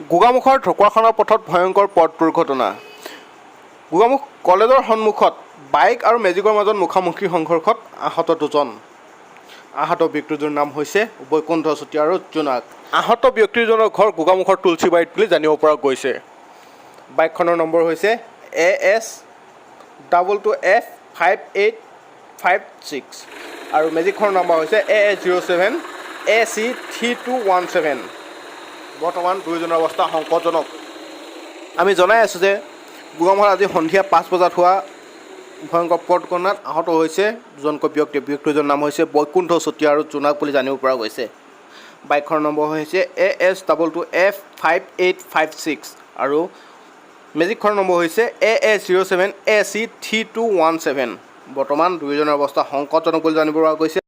গোগামুখৰ ঢকুৱাখানা পথত ভয়ংকৰ পথ দুৰ্ঘটনা। গোগামুখ কলেজৰ সন্মুখত বাইক আৰু মেজিকৰ মাজত মুখামুখি সংঘৰ্ষত আহত দুজন। আহত ব্যক্তিজনৰ নাম হৈছে বৈকুণ্ঠ চুতীয়া আৰু জোনাক। আহত ব্যক্তিজনৰ ঘৰ গোগামুখৰ তুলসীবাৰীত বুলি জানিব পৰা গৈছে। বাইকখনৰ নম্বৰ হৈছে AS22F5856 আৰু মেজিকখনৰ নম্বৰ হৈছে AS07AC3217। বৰ্তমান দুয়োজনৰ অৱস্থা সংকটজনক। আমি জনাই আছোঁ যে গোগামুখত আজি সন্ধিয়া 5 বজাত হোৱা ভয়ংকৰ পথ দুৰ্ঘটনাত আহত হৈছে দুজনকৈ ব্যক্তিজনৰ নাম হৈছে বৈকুণ্ঠ চুতীয়া আৰু জোনাক বুলি জানিব পৰা গৈছে। বাইকখনৰ নম্বৰ হৈছে AS22F5856 আৰু মেজিকখনৰ নম্বৰ হৈছে AA07AC3217। বৰ্তমান দুয়োজনৰ অৱস্থা সংকটজনক বুলি জানিব পৰা গৈছে।